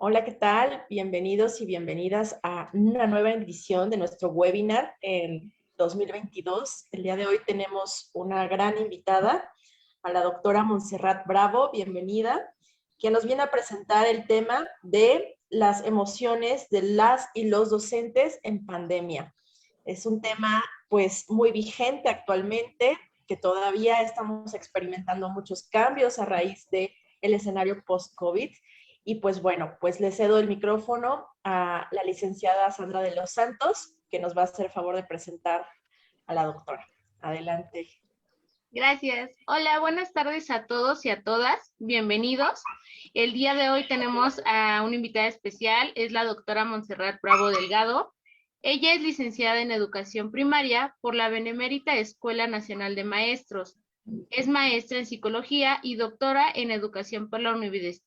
Hola, ¿qué tal? Bienvenidos y bienvenidas a una nueva edición de nuestro webinar en 2022. El día de hoy tenemos una gran invitada, a la doctora Montserrat Bravo, bienvenida, que nos viene a presentar el tema de las emociones de las y los docentes en pandemia. Es un tema pues muy vigente actualmente, que todavía estamos experimentando muchos cambios a raíz del escenario post-COVID. Y pues bueno, pues le cedo el micrófono a la licenciada Sandra de los Santos, que nos va a hacer el favor de presentar a la doctora. Adelante. Gracias. Hola, buenas tardes a todos y a todas. Bienvenidos. El día de hoy tenemos a una invitada especial, es la doctora Montserrat Bravo Delgado. Ella es licenciada en Educación Primaria por la Benemérita Escuela Nacional de Maestros. Es maestra en Psicología y doctora en Educación por la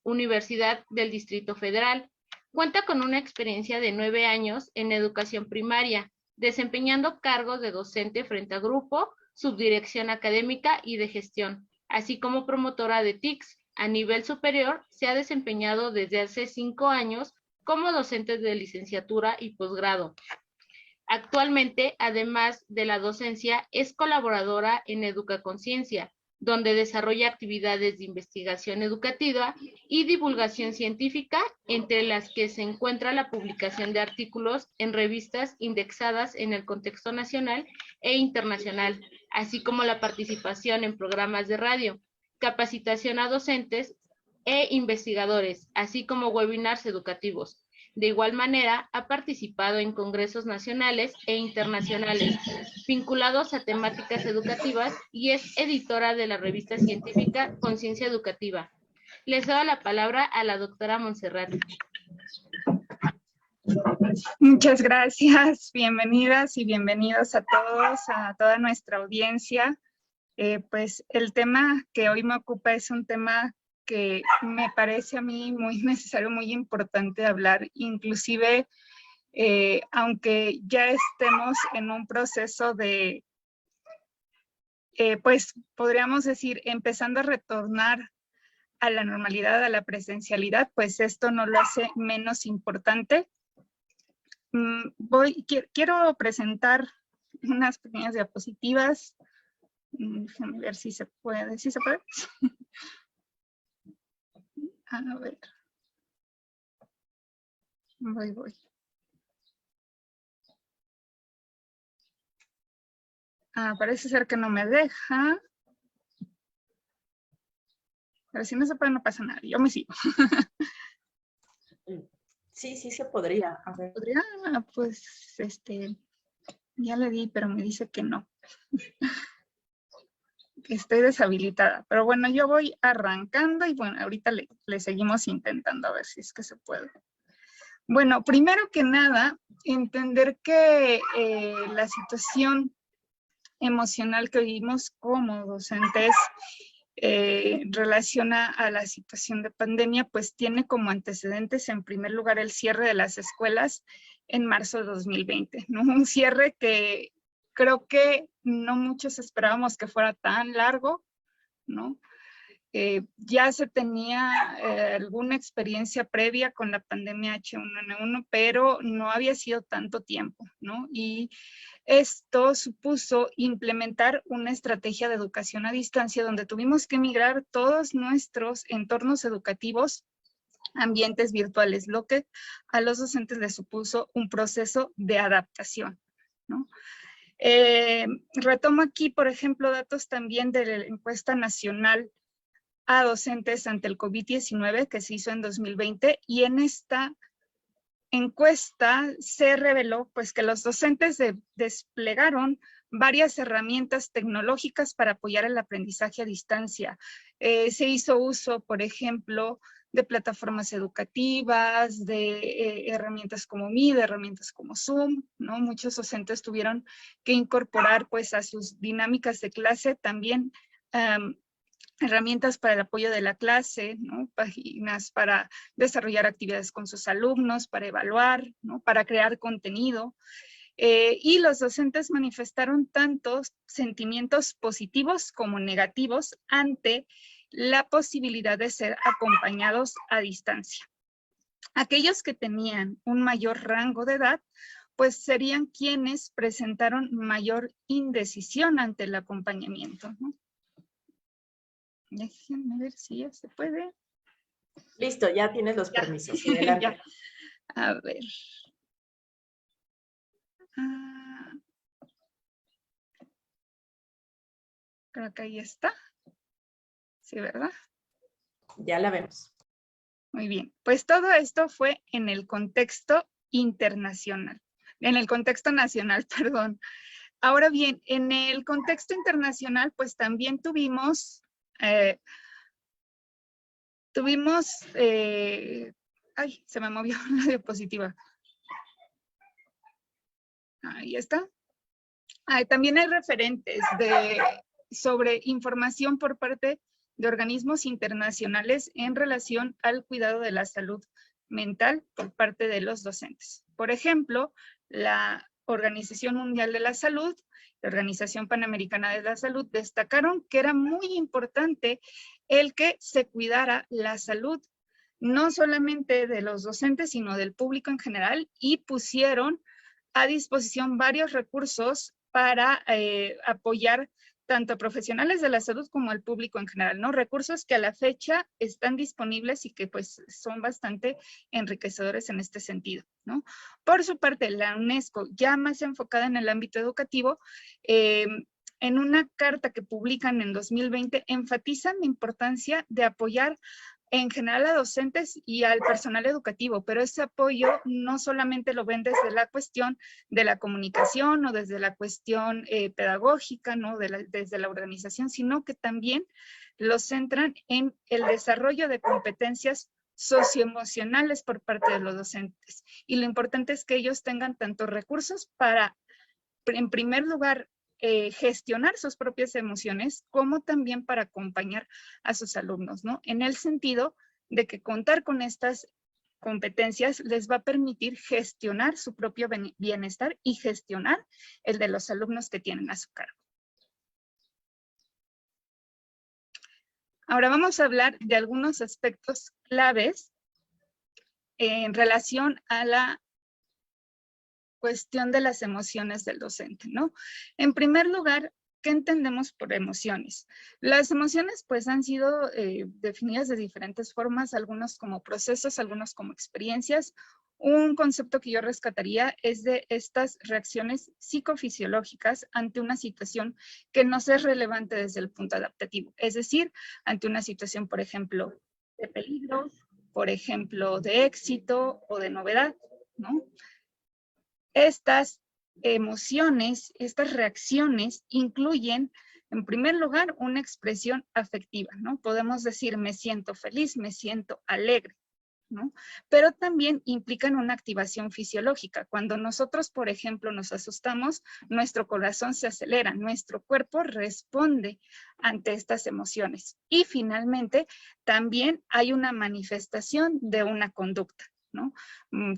Universidad del Distrito Federal. Cuenta con una experiencia de 9 años en Educación Primaria, desempeñando cargos de docente frente a grupo, subdirección académica y de gestión, así como promotora de TICS. A nivel superior, se ha desempeñado desde hace 5 años como docente de licenciatura y posgrado. Actualmente, además de la docencia, es colaboradora en Educaconciencia, donde desarrolla actividades de investigación educativa y divulgación científica, entre las que se encuentra la publicación de artículos en revistas indexadas en el contexto nacional e internacional, así como la participación en programas de radio, capacitación a docentes e investigadores, así como webinars educativos. De igual manera, ha participado en congresos nacionales e internacionales vinculados a temáticas educativas y es editora de la revista científica Conciencia Educativa. Les doy la palabra a la doctora Montserrat. Muchas gracias, bienvenidas y bienvenidos a todos, a toda nuestra audiencia. Pues el tema que hoy me ocupa es un tema que me parece a mí muy necesario, muy importante hablar, inclusive aunque ya estemos en un proceso de, pues podríamos decir, empezando a retornar a la normalidad, a la presencialidad, pues esto no lo hace menos importante. Quiero presentar unas pequeñas diapositivas. Déjenme ver si se puede. ¿Sí se puede? A ver. Voy. Parece ser que no me deja. Pero si no se puede, no pasa nada. Yo me sigo. Sí, sí se podría. A ver. ¿Podría? Pues, ya le di, pero me dice que no. Que estoy deshabilitada. Pero bueno, yo voy arrancando y bueno, ahorita le seguimos intentando a ver si es que se puede. Bueno, primero que nada, entender que la situación emocional que vivimos como docentes relaciona a la situación de pandemia, pues tiene como antecedentes en primer lugar el cierre de las escuelas en marzo de 2020, ¿no? Un cierre que creo que no muchos esperábamos que fuera tan largo, ¿no? Ya se tenía alguna experiencia previa con la pandemia H1N1, pero no había sido tanto tiempo, ¿no? Y esto supuso implementar una estrategia de educación a distancia donde tuvimos que migrar todos nuestros entornos educativos a ambientes virtuales, lo que a los docentes les supuso un proceso de adaptación, ¿no? Retomo aquí, por ejemplo, datos también de la encuesta nacional a docentes ante el COVID-19 que se hizo en 2020, y en esta encuesta se reveló pues que los docentes desplegaron varias herramientas tecnológicas para apoyar el aprendizaje a distancia. Se hizo uso, por ejemplo, de plataformas educativas, de herramientas como Meet, herramientas como Zoom, ¿no? Muchos docentes tuvieron que incorporar pues a sus dinámicas de clase también herramientas para el apoyo de la clase, ¿no? Páginas para desarrollar actividades con sus alumnos, para evaluar, ¿no? Para crear contenido. Y los docentes manifestaron tantos sentimientos positivos como negativos ante la posibilidad de ser acompañados a distancia. Aquellos que tenían un mayor rango de edad, pues serían quienes presentaron mayor indecisión ante el acompañamiento, ¿no? Déjenme ver si ya se puede. Listo, ya tienes los Ya. permisos. Adelante. Ya. A ver. Creo que ahí está. Sí, ¿verdad? Ya la vemos. Muy bien. Pues todo esto fue en el contexto internacional. En el contexto nacional, perdón. Ahora bien, en el contexto internacional, pues también tuvimos, ay, se me movió la diapositiva. Ahí está. También hay referentes sobre información por parte de organismos internacionales en relación al cuidado de la salud mental por parte de los docentes. Por ejemplo, la Organización Mundial de la Salud, la Organización Panamericana de la Salud, destacaron que era muy importante el que se cuidara la salud, no solamente de los docentes, sino del público en general, y pusieron a disposición varios recursos para apoyar tanto a profesionales de la salud como al público en general, ¿no? Recursos que a la fecha están disponibles y que pues son bastante enriquecedores en este sentido, ¿no? Por su parte, la UNESCO, ya más enfocada en el ámbito educativo, en una carta que publican en 2020, enfatizan la importancia de apoyar en general a docentes y al personal educativo, pero ese apoyo no solamente lo ven desde la cuestión de la comunicación o desde la cuestión pedagógica, ¿no? Desde la organización, sino que también lo centran en el desarrollo de competencias socioemocionales por parte de los docentes. Y lo importante es que ellos tengan tanto recursos para, en primer lugar, gestionar sus propias emociones, como también para acompañar a sus alumnos, ¿no? En el sentido de que contar con estas competencias les va a permitir gestionar su propio bienestar y gestionar el de los alumnos que tienen a su cargo. Ahora vamos a hablar de algunos aspectos claves en relación a la cuestión de las emociones del docente, ¿no? En primer lugar, ¿qué entendemos por emociones? Las emociones pues han sido definidas de diferentes formas, algunos como procesos, algunos como experiencias. Un concepto que yo rescataría es de estas reacciones psicofisiológicas ante una situación que nos es relevante desde el punto adaptativo, es decir, ante una situación, por ejemplo, de peligro, por ejemplo, de éxito o de novedad, ¿no? Estas emociones, estas reacciones incluyen, en primer lugar, una expresión afectiva, ¿no? Podemos decir, me siento feliz, me siento alegre, ¿no? Pero también implican una activación fisiológica. Cuando nosotros, por ejemplo, nos asustamos, nuestro corazón se acelera, nuestro cuerpo responde ante estas emociones. Y finalmente, también hay una manifestación de una conducta, ¿no?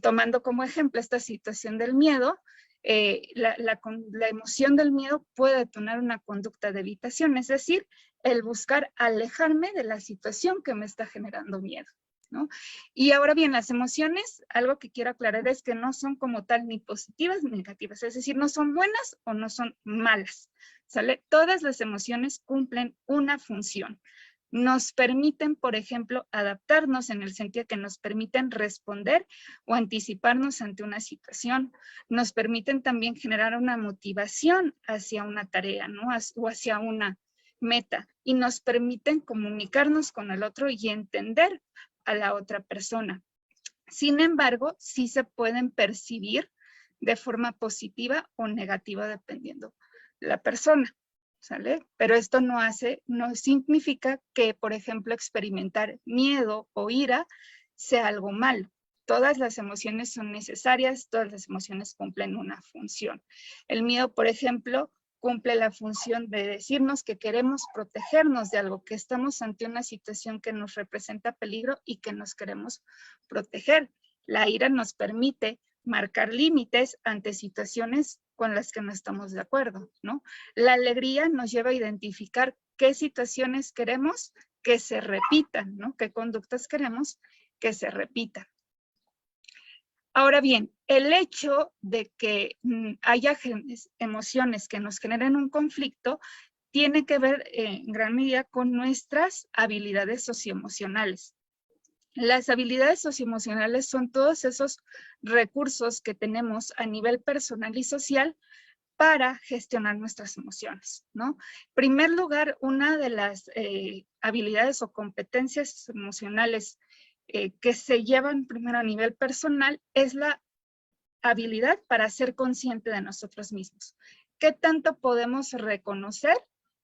Tomando como ejemplo esta situación del miedo, la emoción del miedo puede detonar una conducta de evitación, es decir, el buscar alejarme de la situación que me está generando miedo, ¿no? Y ahora bien, las emociones, algo que quiero aclarar es que no son como tal ni positivas ni negativas, es decir, no son buenas o no son malas, ¿sale? Todas las emociones cumplen una función. Nos permiten, por ejemplo, adaptarnos en el sentido que nos permiten responder o anticiparnos ante una situación. Nos permiten también generar una motivación hacia una tarea, ¿no? O hacia una meta. Y nos permiten comunicarnos con el otro y entender a la otra persona. Sin embargo, sí se pueden percibir de forma positiva o negativa dependiendo la persona. ¿Sale? Pero esto no significa que, por ejemplo, experimentar miedo o ira sea algo malo. Todas las emociones son necesarias, todas las emociones cumplen una función. El miedo, por ejemplo, cumple la función de decirnos que queremos protegernos de algo, que estamos ante una situación que nos representa peligro y que nos queremos proteger. La ira nos permite marcar límites ante situaciones con las que no estamos de acuerdo, ¿no? La alegría nos lleva a identificar qué situaciones queremos que se repitan, ¿no? Qué conductas queremos que se repitan. Ahora bien, el hecho de que haya emociones que nos generen un conflicto tiene que ver en gran medida con nuestras habilidades socioemocionales. Las habilidades socioemocionales son todos esos recursos que tenemos a nivel personal y social para gestionar nuestras emociones, ¿no? En primer lugar, una de las habilidades o competencias emocionales que se llevan primero a nivel personal es la habilidad para ser consciente de nosotros mismos. ¿Qué tanto podemos reconocer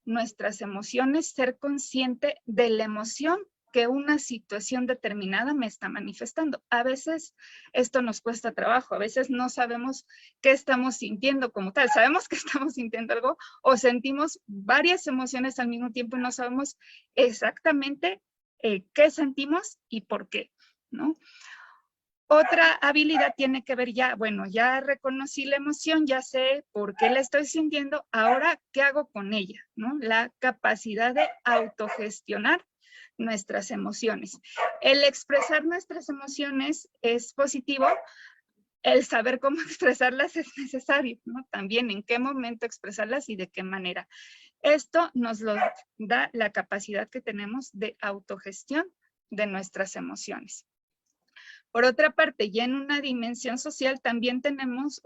nuestras emociones, ser consciente de la emoción que una situación determinada me está manifestando? A veces esto nos cuesta trabajo, a veces no sabemos qué estamos sintiendo como tal. Sabemos que estamos sintiendo algo o sentimos varias emociones al mismo tiempo y no sabemos exactamente qué sentimos y por qué, ¿no? Otra habilidad tiene que ver ya, bueno, ya reconocí la emoción, ya sé por qué la estoy sintiendo, ahora, ¿qué hago con ella? ¿No? La capacidad de autogestionar nuestras emociones. El expresar nuestras emociones es positivo, el saber cómo expresarlas es necesario, ¿no? También en qué momento expresarlas y de qué manera. Esto nos lo da la capacidad que tenemos de autogestión de nuestras emociones. Por otra parte, ya en una dimensión social también tenemos,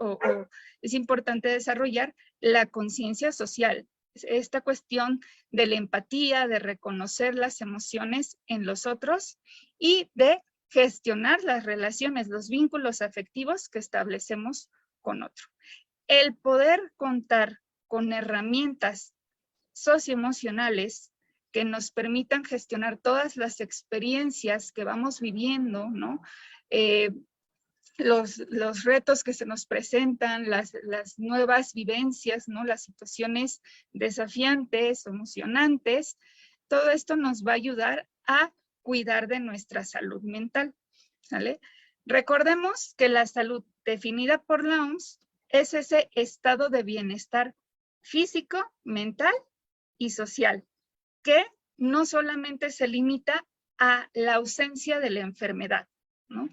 es importante desarrollar la conciencia social. Esta cuestión de la empatía, de reconocer las emociones en los otros y de gestionar las relaciones, los vínculos afectivos que establecemos con otro. El poder contar con herramientas socioemocionales que nos permitan gestionar todas las experiencias que vamos viviendo, ¿no? Los retos que se nos presentan, las nuevas vivencias, ¿no? Las situaciones desafiantes, emocionantes, todo esto nos va a ayudar a cuidar de nuestra salud mental, ¿sale? Recordemos que la salud definida por la OMS es ese estado de bienestar físico, mental y social, que no solamente se limita a la ausencia de la enfermedad, ¿no?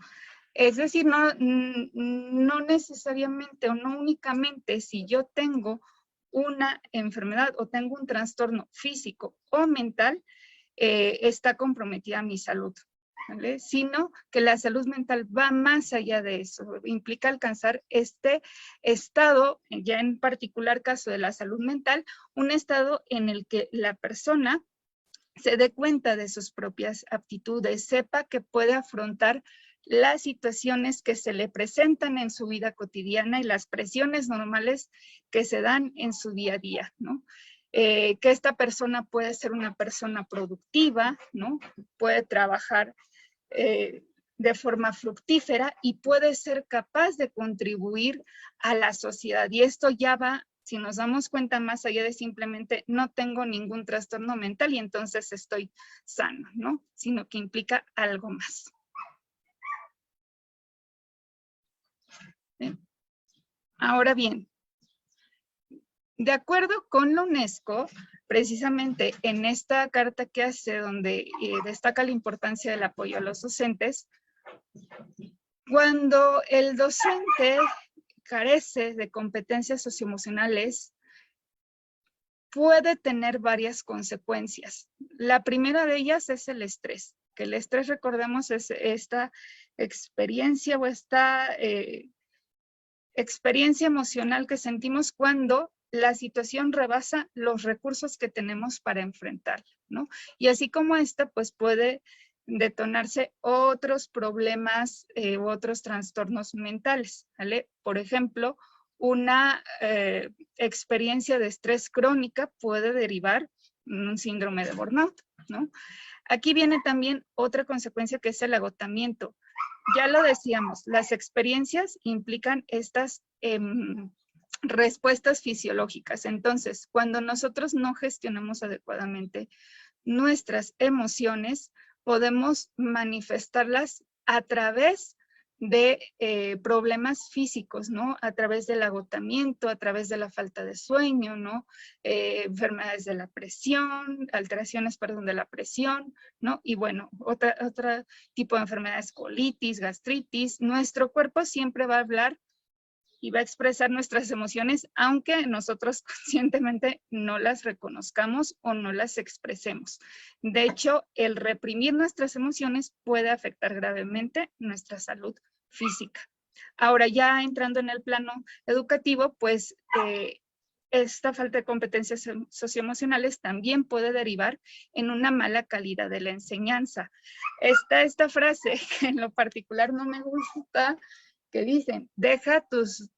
Es decir, no necesariamente o no únicamente si yo tengo una enfermedad o tengo un trastorno físico o mental, está comprometida mi salud, ¿vale? Sino que la salud mental va más allá de eso, implica alcanzar este estado, ya en particular caso de la salud mental, un estado en el que la persona se dé cuenta de sus propias aptitudes, sepa que puede afrontar las situaciones que se le presentan en su vida cotidiana y las presiones normales que se dan en su día a día, ¿no? Que esta persona puede ser una persona productiva, ¿no? Puede trabajar de forma fructífera y puede ser capaz de contribuir a la sociedad. Y esto ya va, si nos damos cuenta, más allá de simplemente no tengo ningún trastorno mental y entonces estoy sano, ¿no? Sino que implica algo más. ¿Sí? Ahora bien, de acuerdo con la UNESCO, precisamente en esta carta que hace donde destaca la importancia del apoyo a los docentes, cuando el docente carece de competencias socioemocionales, puede tener varias consecuencias. La primera de ellas es el estrés, que el estrés, recordemos, es esta experiencia o esta experiencia emocional que sentimos cuando la situación rebasa los recursos que tenemos para enfrentarla, ¿no? Y así como esta, pues puede detonarse otros problemas u otros trastornos mentales, ¿vale? Por ejemplo, una experiencia de estrés crónica puede derivar en un síndrome de burnout, ¿no? Aquí viene también otra consecuencia que es el agotamiento. Ya lo decíamos, las experiencias implican estas respuestas fisiológicas. Entonces, cuando nosotros no gestionamos adecuadamente nuestras emociones, podemos manifestarlas a través de problemas físicos, ¿no? A través del agotamiento, a través de la falta de sueño, ¿no? Enfermedades de la presión, alteraciones, perdón, de la presión, ¿no? Y bueno, otro tipo de enfermedades, colitis, gastritis. Nuestro cuerpo siempre va a hablar y va a expresar nuestras emociones, aunque nosotros conscientemente no las reconozcamos o no las expresemos. De hecho, el reprimir nuestras emociones puede afectar gravemente nuestra salud física. Ahora, ya entrando en el plano educativo, pues esta falta de competencias socioemocionales también puede derivar en una mala calidad de la enseñanza. Esta frase, que en lo particular no me gusta, que dicen, deja tus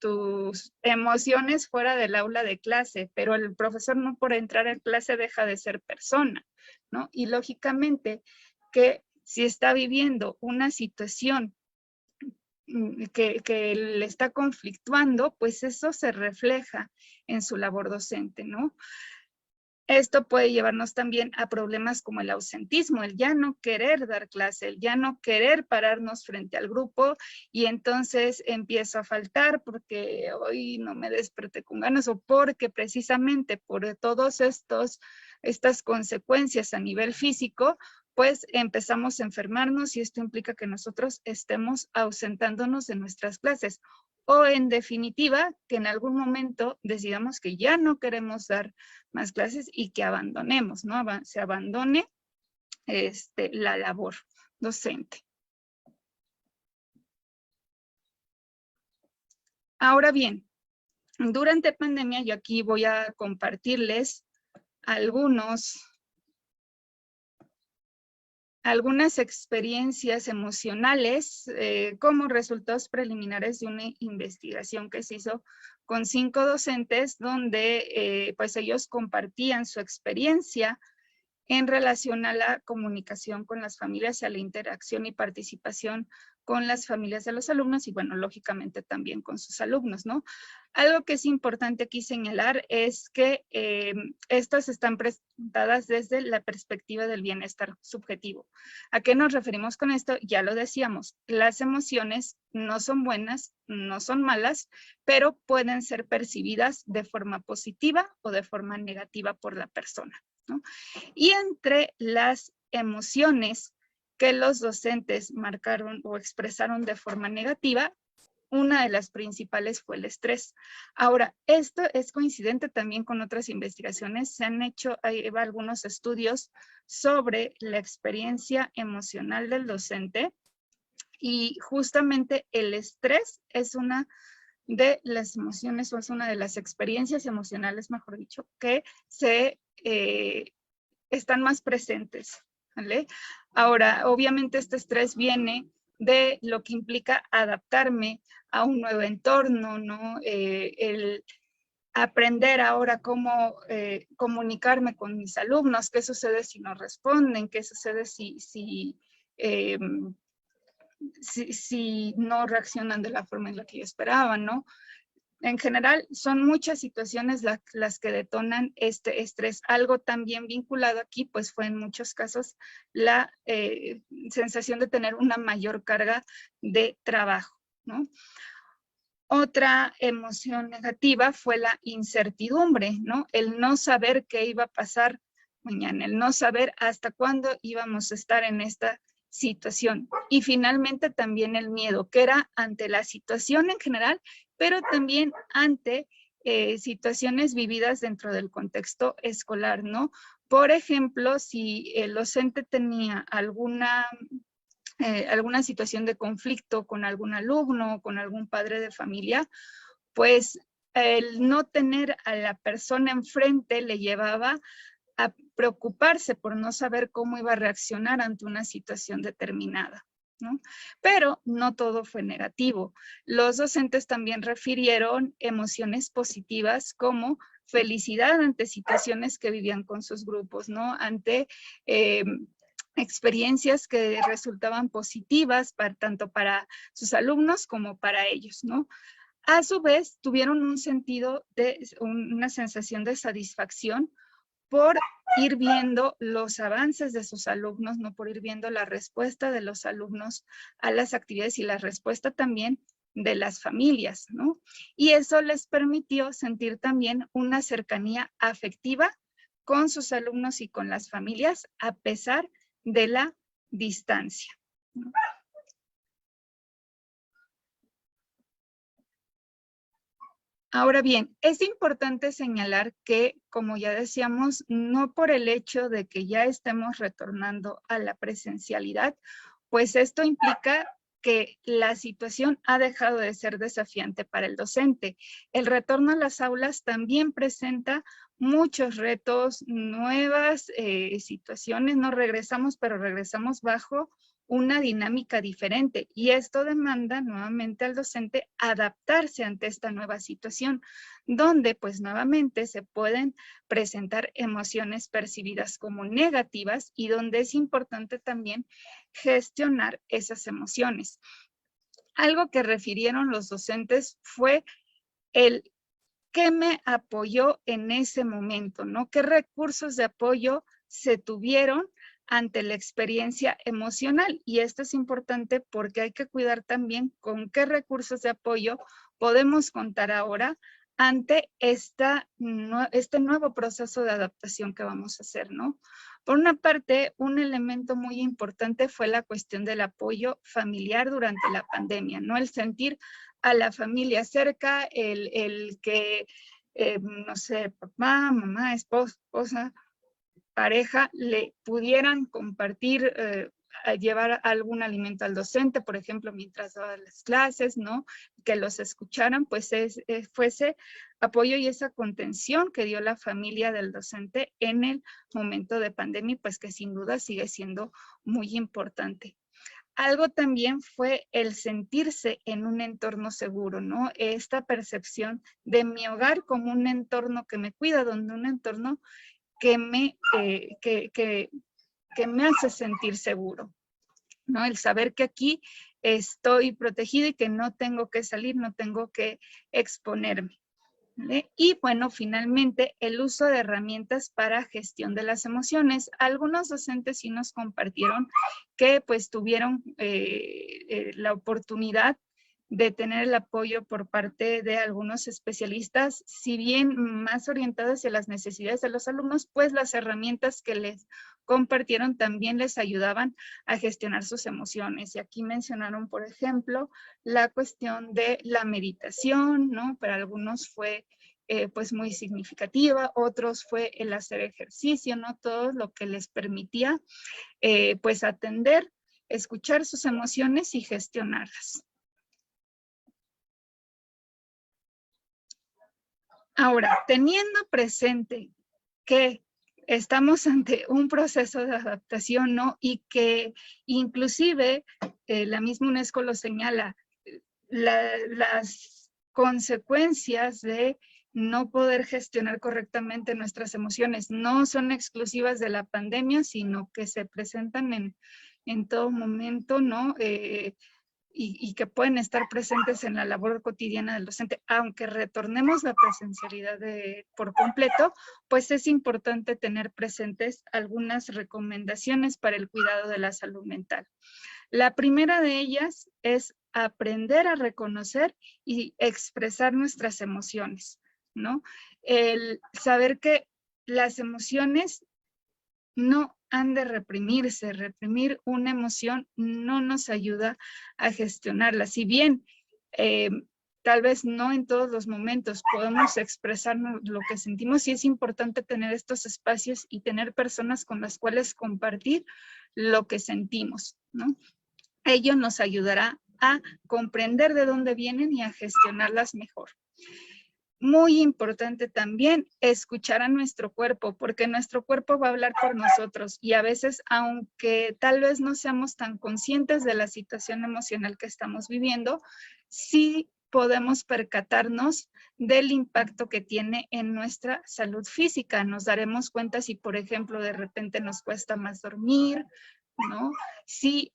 emociones fuera del aula de clase, pero el profesor no por entrar en clase deja de ser persona, ¿no? Y lógicamente que si está viviendo una situación que le está conflictuando, pues eso se refleja en su labor docente, ¿no? Esto puede llevarnos también a problemas como el ausentismo, el ya no querer dar clase, el ya no querer pararnos frente al grupo y entonces empiezo a faltar porque hoy no me desperté con ganas o porque precisamente por todas estas consecuencias a nivel físico, pues empezamos a enfermarnos y esto implica que nosotros estemos ausentándonos de nuestras clases. O en definitiva, que en algún momento decidamos que ya no queremos dar más clases y que abandonemos, ¿no? Se abandone la labor docente. Ahora bien, durante pandemia, yo aquí voy a compartirles algunas experiencias emocionales como resultados preliminares de una investigación que se hizo con 5 docentes donde pues ellos compartían su experiencia en relación a la comunicación con las familias, a la interacción y participación con las familias de los alumnos y, bueno, lógicamente también con sus alumnos, ¿no? Algo que es importante aquí señalar es que estas están presentadas desde la perspectiva del bienestar subjetivo. ¿A qué nos referimos con esto? Ya lo decíamos, las emociones no son buenas, no son malas, pero pueden ser percibidas de forma positiva o de forma negativa por la persona, ¿no? Y entre las emociones que los docentes marcaron o expresaron de forma negativa, una de las principales fue el estrés. Ahora, esto es coincidente también con otras investigaciones. Se han hecho algunos estudios sobre la experiencia emocional del docente y justamente el estrés es una de las emociones o es una de las experiencias emocionales, mejor dicho, que están más presentes, ¿vale? Ahora, obviamente este estrés viene de lo que implica adaptarme a un nuevo entorno, ¿no? El aprender ahora cómo comunicarme con mis alumnos, qué sucede si no responden, qué sucede si no reaccionan de la forma en la que yo esperaba, ¿no? En general, son muchas situaciones las que detonan este estrés. Algo también vinculado aquí, pues fue en muchos casos la sensación de tener una mayor carga de trabajo, ¿no? Otra emoción negativa fue la incertidumbre, ¿no? El no saber qué iba a pasar mañana, el no saber hasta cuándo íbamos a estar en esta situación. Y finalmente también el miedo, que era ante la situación en general, pero también ante situaciones vividas dentro del contexto escolar, ¿no? Por ejemplo, si el docente tenía alguna situación de conflicto con algún alumno, con algún padre de familia, pues el no tener a la persona enfrente le llevaba a preocuparse por no saber cómo iba a reaccionar ante una situación determinada, ¿no? Pero no todo fue negativo. Los docentes también refirieron emociones positivas como felicidad ante situaciones que vivían con sus grupos, ¿no? Ante experiencias que resultaban positivas tanto para sus alumnos como para ellos, ¿no? A su vez, tuvieron una sensación de satisfacción por ir viendo los avances de sus alumnos, no por ir viendo la respuesta de los alumnos a las actividades y la respuesta también de las familias, ¿no? Y eso les permitió sentir también una cercanía afectiva con sus alumnos y con las familias a pesar de la distancia, ¿no? Ahora bien, es importante señalar que, como ya decíamos, no por el hecho de que ya estemos retornando a la presencialidad, pues esto implica que la situación ha dejado de ser desafiante para el docente. El retorno a las aulas también presenta muchos retos, nuevas situaciones. No regresamos, pero regresamos bajo una dinámica diferente, y esto demanda nuevamente al docente adaptarse ante esta nueva situación, donde pues nuevamente se pueden presentar emociones percibidas como negativas y donde es importante también gestionar esas emociones. Algo que refirieron los docentes fue el qué me apoyó en ese momento, ¿no? ¿Qué recursos de apoyo se tuvieron ante la experiencia emocional? Y esto es importante porque hay que cuidar también con qué recursos de apoyo podemos contar ahora ante este nuevo proceso de adaptación que vamos a hacer, ¿no? Por una parte, un elemento muy importante fue la cuestión del apoyo familiar durante la pandemia, ¿no? El sentir a la familia cerca, el que, no sé, papá, mamá, esposa, pareja, le pudieran compartir, a llevar algún alimento al docente, por ejemplo, mientras daba las clases, ¿no? Que los escucharan, pues fuese apoyo y esa contención que dio la familia del docente en el momento de pandemia, pues que sin duda sigue siendo muy importante. Algo también fue el sentirse en un entorno seguro, ¿no? Esta percepción de mi hogar como un entorno que me cuida, donde un entorno que me hace sentir seguro, ¿no? El saber que aquí estoy protegido y que no tengo que salir, no tengo que exponerme, ¿vale? Y bueno, finalmente, el uso de herramientas para gestión de las emociones. Algunos docentes sí nos compartieron que pues tuvieron la oportunidad de tener el apoyo por parte de algunos especialistas, si bien más orientados hacia las necesidades de los alumnos, pues las herramientas que les compartieron también les ayudaban a gestionar sus emociones. Y aquí mencionaron, por ejemplo, la cuestión de la meditación, ¿no? Para algunos fue pues muy significativa, otros fue el hacer ejercicio, ¿no? Todo lo que les permitía pues atender, escuchar sus emociones y gestionarlas. Ahora, teniendo presente que estamos ante un proceso de adaptación, ¿no? Y que inclusive la misma UNESCO lo señala, las consecuencias de no poder gestionar correctamente nuestras emociones no son exclusivas de la pandemia, sino que se presentan en todo momento, ¿no? Y que pueden estar presentes en la labor cotidiana del docente. Aunque retornemos la presencialidad por completo, pues es importante tener presentes algunas recomendaciones para el cuidado de la salud mental. La primera de ellas es aprender a reconocer y expresar nuestras emociones, ¿no? El saber que las emociones no han de reprimirse. Reprimir una emoción no nos ayuda a gestionarla. Si bien tal vez no en todos los momentos podemos expresar lo que sentimos, y es importante tener estos espacios y tener personas con las cuales compartir lo que sentimos, ¿no? Ello nos ayudará a comprender de dónde vienen y a gestionarlas mejor. Muy importante también escuchar a nuestro cuerpo, porque nuestro cuerpo va a hablar por nosotros y a veces, aunque tal vez no seamos tan conscientes de la situación emocional que estamos viviendo, sí podemos percatarnos del impacto que tiene en nuestra salud física. Nos daremos cuenta si, por ejemplo, de repente nos cuesta más dormir, ¿no? Si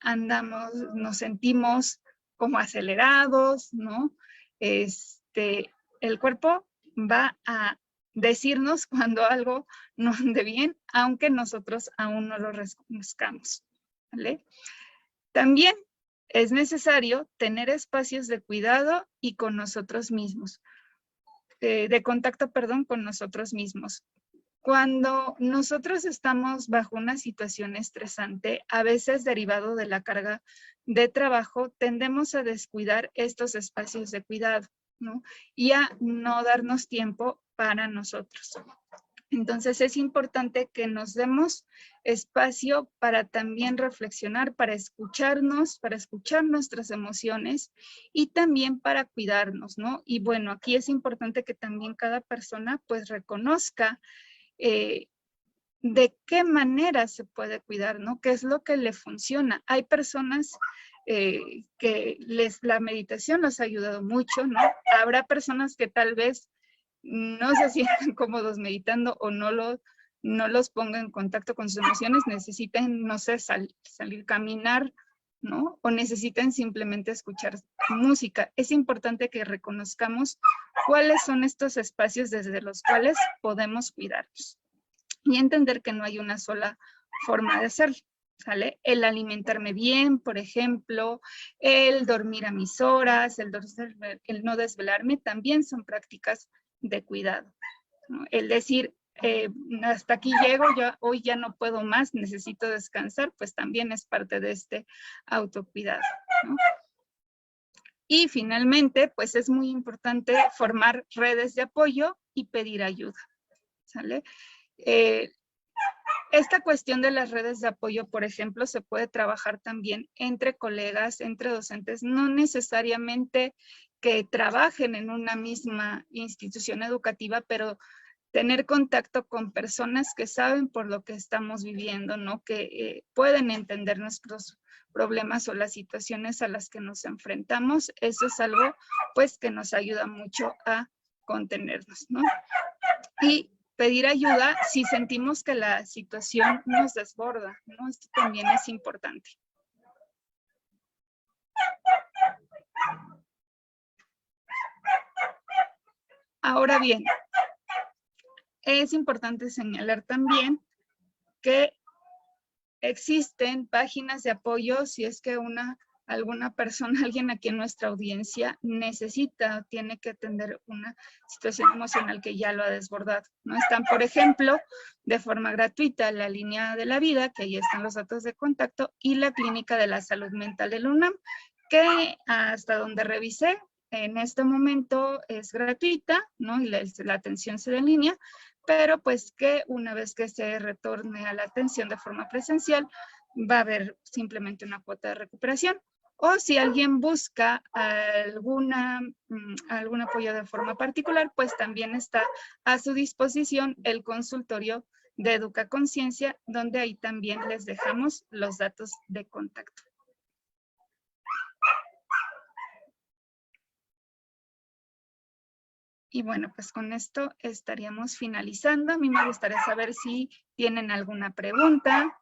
nos sentimos como acelerados, ¿no? El cuerpo va a decirnos cuando algo no ande bien, aunque nosotros aún no lo reconozcamos, ¿vale? También es necesario tener espacios de cuidado y con nosotros mismos, de contacto, perdón, con nosotros mismos. Cuando nosotros estamos bajo una situación estresante, a veces derivado de la carga de trabajo, tendemos a descuidar estos espacios de cuidado, ¿no? Y a no darnos tiempo para nosotros. Entonces es importante que nos demos espacio para también reflexionar, para escuchar nuestras emociones y también para cuidarnos, ¿no? Y bueno, aquí es importante que también cada persona pues reconozca de qué manera se puede cuidar, ¿no? ¿Qué es lo que le funciona? Hay personas que la meditación les ha ayudado mucho, ¿no? Habrá personas que tal vez no se sientan cómodos meditando o no los ponga en contacto con sus emociones, necesitan, no sé, salir a caminar, ¿no? O necesitan simplemente escuchar música. Es importante que reconozcamos cuáles son estos espacios desde los cuales podemos cuidarnos y entender que no hay una sola forma de hacerlo, ¿sale? El alimentarme bien, por ejemplo, el dormir a mis horas, el no desvelarme, también son prácticas de cuidado, ¿no? El decir, hasta aquí llego, hoy ya no puedo más, necesito descansar, pues también es parte de este autocuidado, ¿no? Y finalmente, pues es muy importante formar redes de apoyo y pedir ayuda, ¿sale? Esta cuestión de las redes de apoyo, por ejemplo, se puede trabajar también entre colegas, entre docentes, no necesariamente que trabajen en una misma institución educativa, pero tener contacto con personas que saben por lo que estamos viviendo, ¿no? Que pueden entender nuestros problemas o las situaciones a las que nos enfrentamos. Eso es algo, pues, que nos ayuda mucho a contenernos, ¿no? Y pedir ayuda si sentimos que la situación nos desborda, ¿no? Esto también es importante. Ahora bien, es importante señalar también que existen páginas de apoyo si es que alguna persona, alguien aquí en nuestra audiencia necesita, tiene que atender una situación emocional que ya lo ha desbordado, ¿no? Están, por ejemplo, de forma gratuita la Línea de la Vida, que ahí están los datos de contacto, y la Clínica de la Salud Mental del UNAM, que hasta donde revisé, en este momento es gratuita, ¿no? Y la atención se da en línea, pero pues que una vez que se retorne a la atención de forma presencial, va a haber simplemente una cuota de recuperación. O si alguien busca algún apoyo de forma particular, pues también está a su disposición el consultorio de Educaconciencia, donde ahí también les dejamos los datos de contacto. Y bueno, pues con esto estaríamos finalizando. A mí me gustaría saber si tienen alguna pregunta.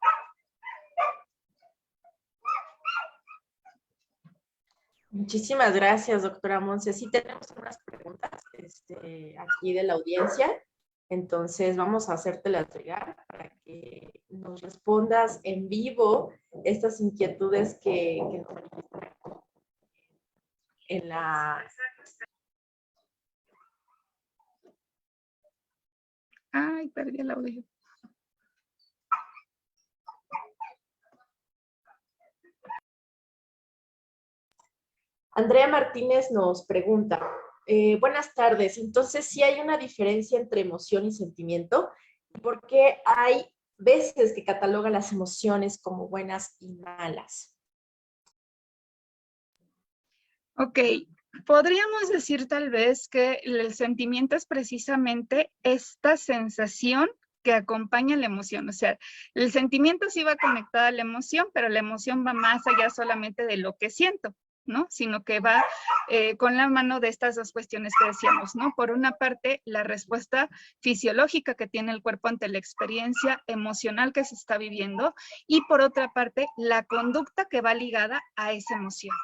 Muchísimas gracias, doctora Monse. Sí tenemos unas preguntas aquí de la audiencia, entonces vamos a hacértelas llegar para que nos respondas en vivo estas inquietudes que nos manifiestan en la... Ay, perdí el audio. Andrea Martínez nos pregunta, buenas tardes, entonces sí hay una diferencia entre emoción y sentimiento, porque hay veces que cataloga las emociones como buenas y malas. Ok, podríamos decir tal vez que el sentimiento es precisamente esta sensación que acompaña la emoción. O sea, el sentimiento sí va conectado a la emoción, pero la emoción va más allá solamente de lo que siento, ¿no? Sino que va con la mano de estas dos cuestiones que decíamos, ¿no? Por una parte, la respuesta fisiológica que tiene el cuerpo ante la experiencia emocional que se está viviendo, y por otra parte, la conducta que va ligada a esa emoción,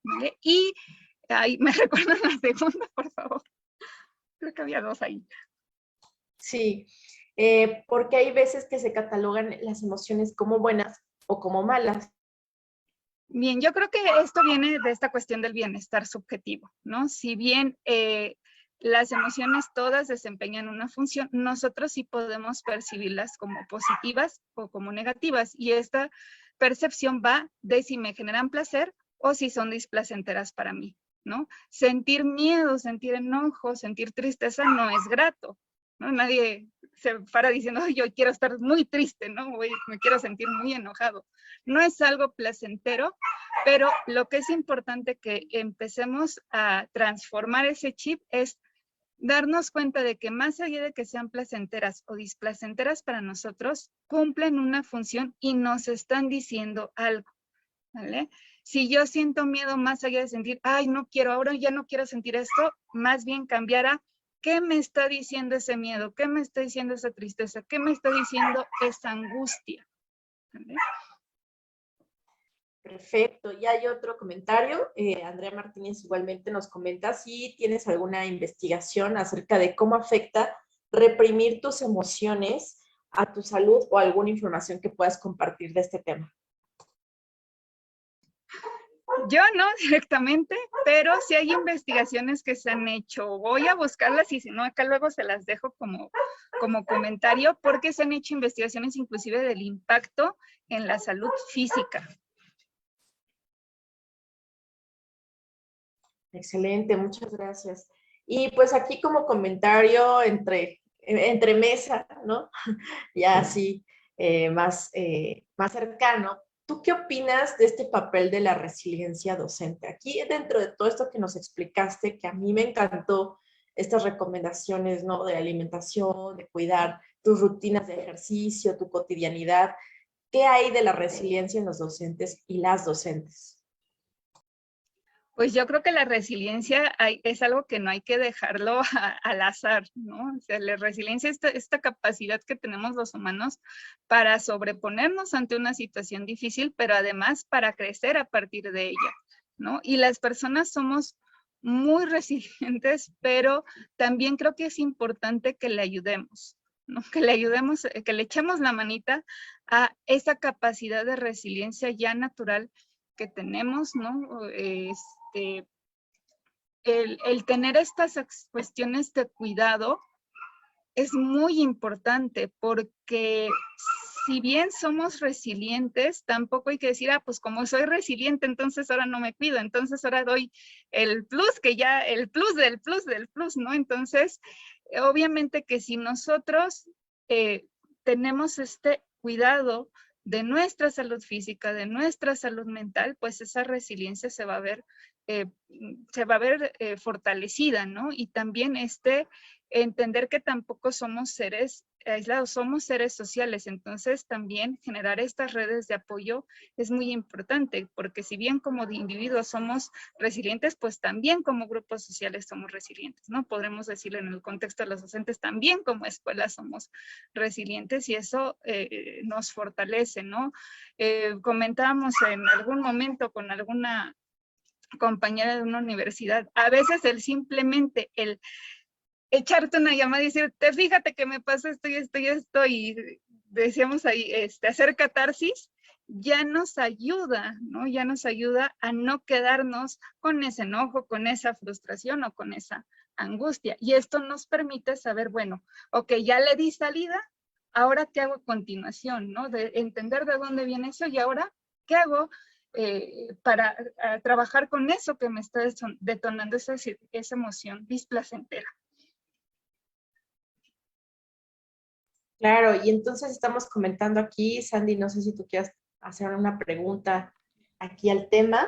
¿vale? Y ahí me recuerdan la segunda, por favor. Creo que había dos ahí. Sí, porque hay veces que se catalogan las emociones como buenas o como malas. Bien, yo creo que esto viene de esta cuestión del bienestar subjetivo, ¿no? Si bien las emociones todas desempeñan una función, nosotros sí podemos percibirlas como positivas o como negativas, y esta percepción va de si me generan placer o si son displacenteras para mí, ¿no? Sentir miedo, sentir enojo, sentir tristeza no es grato, ¿no? Nadie se para diciendo, "Ay, yo quiero estar muy triste, ¿no? Me quiero sentir muy enojado". No es algo placentero, pero lo que es importante que empecemos a transformar ese chip es darnos cuenta de que más allá de que sean placenteras o displacenteras para nosotros, cumplen una función y nos están diciendo algo, ¿vale? Si yo siento miedo, más allá de sentir, ay, no quiero, ahora ya no quiero sentir esto, más bien cambiar a, ¿qué me está diciendo ese miedo? ¿Qué me está diciendo esa tristeza? ¿Qué me está diciendo esa angustia? ¿Vale? Perfecto. Y hay otro comentario. Andrea Martínez igualmente nos comenta si tienes alguna investigación acerca de cómo afecta reprimir tus emociones a tu salud o alguna información que puedas compartir de este tema. Yo no directamente, pero sí hay investigaciones que se han hecho. Voy a buscarlas y si no, acá luego se las dejo como comentario, porque se han hecho investigaciones inclusive del impacto en la salud física. Excelente, muchas gracias. Y pues aquí como comentario entre mesa, ¿no? Ya así más cercano, ¿tú qué opinas de este papel de la resiliencia docente? Aquí dentro de todo esto que nos explicaste, que a mí me encantó estas recomendaciones, ¿no? De alimentación, de cuidar tus rutinas de ejercicio, tu cotidianidad. ¿Qué hay de la resiliencia en los docentes y las docentes? Pues yo creo que la resiliencia es algo que no hay que dejarlo al azar, ¿no? O sea, la resiliencia es esta capacidad que tenemos los humanos para sobreponernos ante una situación difícil, pero además para crecer a partir de ella, ¿no? Y las personas somos muy resilientes, pero también creo que es importante que le ayudemos, ¿no? Que le ayudemos, que le echemos la manita a esa capacidad de resiliencia ya natural que tenemos, ¿no? El tener estas cuestiones de cuidado es muy importante porque si bien somos resilientes, tampoco hay que decir, pues como soy resiliente, entonces ahora no me cuido, entonces ahora doy el plus, que ya el plus del plus del plus, ¿no? Entonces, obviamente que si nosotros tenemos este cuidado de nuestra salud física, de nuestra salud mental, pues esa resiliencia se va a ver fortalecida, ¿no? Y también entender que tampoco somos seres aislados, somos seres sociales, entonces también generar estas redes de apoyo es muy importante, porque si bien como individuos somos resilientes, pues también como grupos sociales somos resilientes, ¿no? Podremos decirlo en el contexto de los docentes, también como escuela somos resilientes y eso nos fortalece, ¿no? Comentábamos en algún momento con alguna compañera de una universidad, a veces simplemente el echarte una llamada y decirte, fíjate que me pasa esto y esto y esto, y decíamos ahí, hacer catarsis, ya nos ayuda, ¿no? Ya nos ayuda a no quedarnos con ese enojo, con esa frustración o con esa angustia. Y esto nos permite saber, bueno, ok, ya le di salida, ahora ¿qué hago a continuación, ¿no? De entender de dónde viene eso y ahora, ¿qué hago para trabajar con eso que me está detonando esa emoción displacentera? Claro, y entonces estamos comentando aquí, Sandy, no sé si tú quieras hacer una pregunta aquí al tema.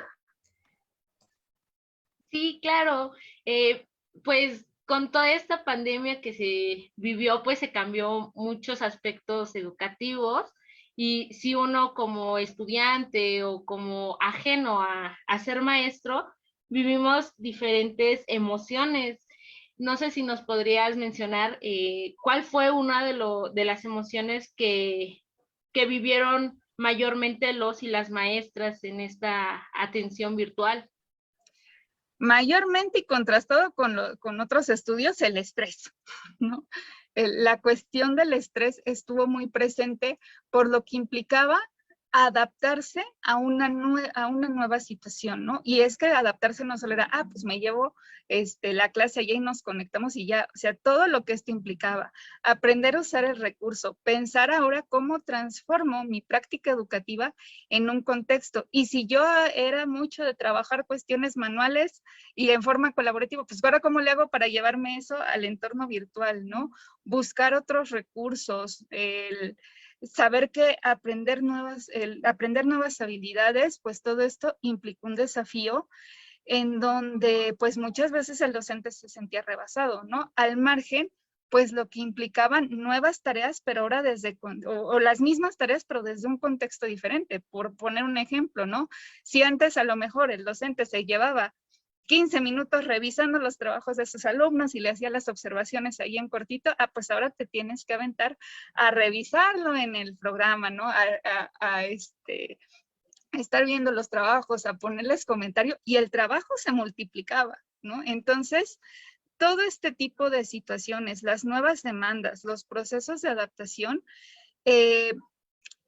Sí, claro. Pues con toda esta pandemia que se vivió, pues se cambió muchos aspectos educativos y si uno como estudiante o como ajeno a ser maestro, vivimos diferentes emociones. No sé si nos podrías mencionar cuál fue una de las emociones que vivieron mayormente los y las maestras en esta atención virtual. Mayormente y contrastado con otros estudios, el estrés, ¿no? la cuestión del estrés estuvo muy presente por lo que implicaba adaptarse a una nueva situación, ¿no? Y es que adaptarse no solo era, pues me llevo la clase allá y nos conectamos y ya, o sea, todo lo que esto implicaba, aprender a usar el recurso, pensar ahora cómo transformo mi práctica educativa en un contexto. Y si yo era mucho de trabajar cuestiones manuales y en forma colaborativa, pues ahora cómo le hago para llevarme eso al entorno virtual, ¿no? Buscar otros recursos, saber que aprender nuevas habilidades, pues todo esto implica un desafío en donde pues muchas veces el docente se sentía rebasado, ¿no? Al margen, pues lo que implicaban nuevas tareas, pero ahora o las mismas tareas, pero desde un contexto diferente. Por poner un ejemplo, ¿no? Si antes a lo mejor el docente se llevaba 15 minutos revisando los trabajos de sus alumnos y le hacía las observaciones ahí en cortito, pues ahora te tienes que aventar a revisarlo en el programa, ¿no? A estar viendo los trabajos, a ponerles comentario, y el trabajo se multiplicaba, ¿no? Entonces, todo este tipo de situaciones, las nuevas demandas, los procesos de adaptación,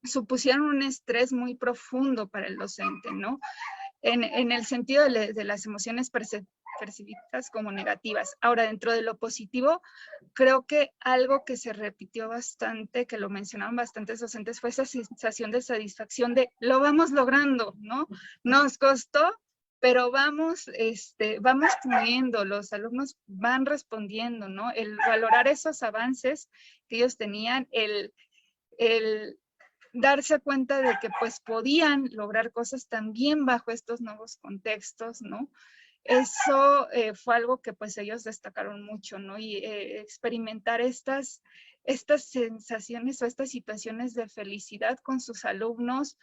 supusieron un estrés muy profundo para el docente, ¿no? En el sentido de las emociones percibidas como negativas. Ahora, dentro de lo positivo, creo que algo que se repitió bastante, que lo mencionaron bastantes docentes, fue esa sensación de satisfacción de lo vamos logrando, ¿no? Nos costó, pero vamos pudiendo, los alumnos van respondiendo, ¿no? El valorar esos avances que ellos tenían, el darse cuenta de que pues podían lograr cosas también bajo estos nuevos contextos, ¿no? Eso fue algo que pues ellos destacaron mucho, ¿no? Y experimentar estas sensaciones o estas situaciones de felicidad con sus alumnos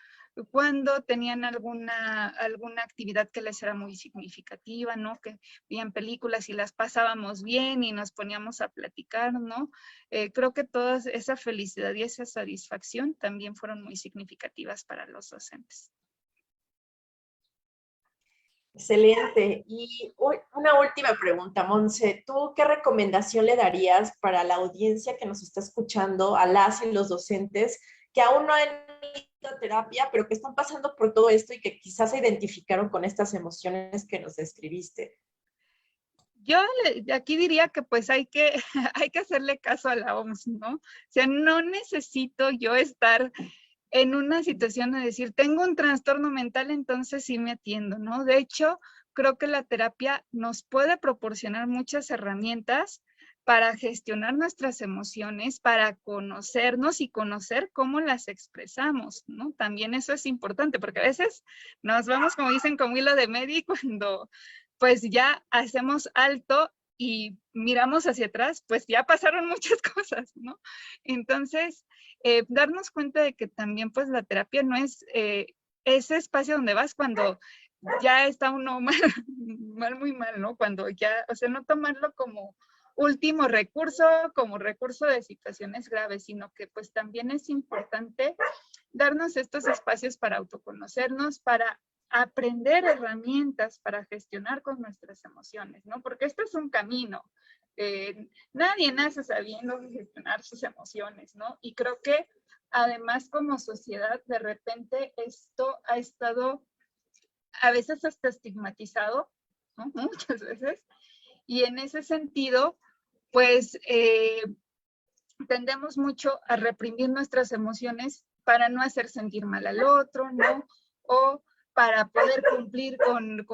cuando tenían alguna actividad que les era muy significativa, ¿no? Que veían películas y las pasábamos bien y nos poníamos a platicar, ¿no? Creo que toda esa felicidad y esa satisfacción también fueron muy significativas para los docentes. Excelente. Y una última pregunta, Monse. ¿Tú qué recomendación le darías para la audiencia que nos está escuchando, a las y los docentes que aún no han ido a terapia, pero que están pasando por todo esto y que quizás se identificaron con estas emociones que nos describiste? Yo aquí diría que pues hay que hacerle caso a la OMS, ¿no? O sea, no necesito yo estar en una situación de decir, tengo un trastorno mental, entonces sí me atiendo, ¿no? De hecho, creo que la terapia nos puede proporcionar muchas herramientas para gestionar nuestras emociones, para conocernos y conocer cómo las expresamos, ¿no? También eso es importante, porque a veces nos vamos, como dicen, con hilo de medio, y cuando pues ya hacemos alto y miramos hacia atrás, pues ya pasaron muchas cosas, ¿no? Entonces, darnos cuenta de que también pues la terapia no es ese espacio donde vas cuando ya está uno muy mal, ¿no? Cuando ya, o sea, no tomarlo como último recurso, como recurso de situaciones graves, sino que pues también es importante darnos estos espacios para autoconocernos, para aprender herramientas para gestionar con nuestras emociones, ¿no? Porque esto es un camino. Nadie nace sabiendo gestionar sus emociones, ¿no? Y creo que además como sociedad, de repente esto ha estado a veces hasta estigmatizado, ¿no? Muchas veces. Y en ese sentido, pues tendemos mucho a reprimir nuestras emociones para no hacer sentir mal al otro, ¿no? O para poder cumplir con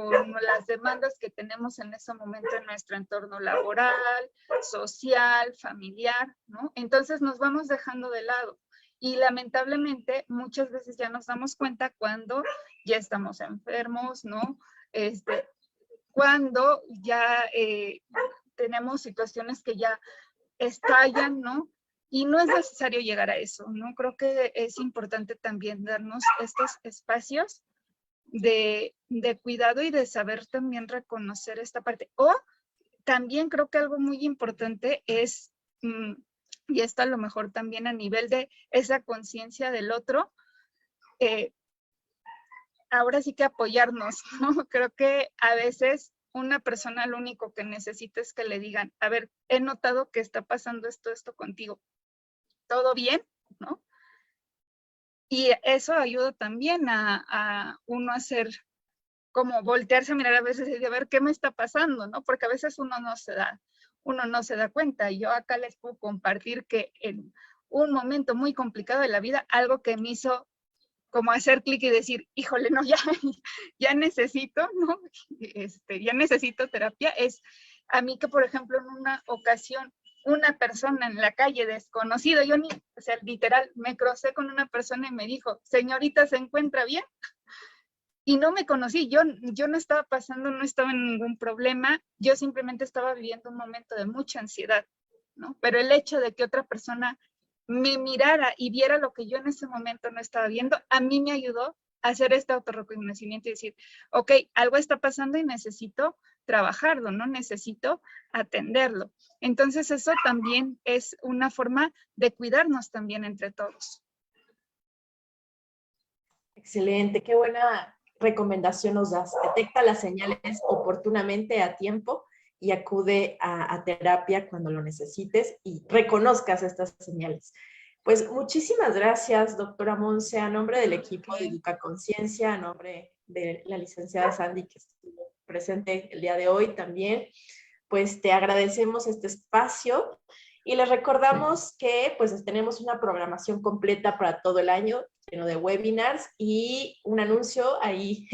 las demandas que tenemos en ese momento en nuestro entorno laboral, social, familiar, ¿no? Entonces nos vamos dejando de lado. Y lamentablemente muchas veces ya nos damos cuenta cuando ya estamos enfermos, ¿no? Cuando ya tenemos situaciones que ya estallan, ¿no? Y no es necesario llegar a eso, ¿no? Creo que es importante también darnos estos espacios de cuidado y de saber también reconocer esta parte. O también creo que algo muy importante es, y esto a lo mejor también a nivel de esa conciencia del otro, ahora sí que apoyarnos, ¿no? Creo que a veces una persona lo único que necesita es que le digan, a ver, he notado que está pasando esto contigo. ¿Todo bien? ¿No? Y eso ayuda también a uno a hacer, como voltearse a mirar a veces y decir, a ver, ¿qué me está pasando? ¿No? Porque a veces uno no se da cuenta. Y yo acá les puedo compartir que en un momento muy complicado de la vida, algo que me hizo como hacer clic y decir, híjole, no, ya necesito, ¿no? Ya necesito terapia, es a mí que, por ejemplo, en una ocasión, una persona en la calle desconocido, yo o sea, literal, me crucé con una persona y me dijo, señorita, ¿se encuentra bien? Y no me conocí, yo no estaba pasando, no estaba en ningún problema, yo simplemente estaba viviendo un momento de mucha ansiedad, ¿no? Pero el hecho de que otra persona me mirara y viera lo que yo en ese momento no estaba viendo, a mí me ayudó a hacer este autorreconocimiento y decir, ok, algo está pasando y necesito trabajarlo, ¿no? Necesito atenderlo. Entonces eso también es una forma de cuidarnos también entre todos. Excelente, qué buena recomendación nos das. Detecta las señales oportunamente a tiempo y acude a terapia cuando lo necesites y reconozcas estas señales. Pues muchísimas gracias, doctora Monse, a nombre del equipo de Educaconciencia, a nombre de la licenciada Sandy, que estuvo presente el día de hoy también. Pues te agradecemos este espacio y les recordamos que pues tenemos una programación completa para todo el año, lleno de webinars, y un anuncio ahí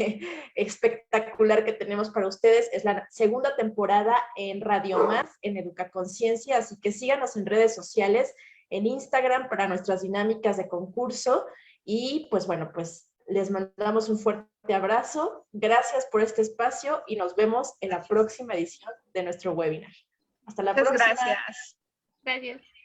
espectacular que tenemos para ustedes. Es la segunda temporada en Radio Más, en Educaconciencia, así que síganos en redes sociales, en Instagram para nuestras dinámicas de concurso, y pues bueno, pues les mandamos un fuerte abrazo. Gracias por este espacio y nos vemos en la próxima edición de nuestro webinar. Hasta la próxima. Gracias. Gracias.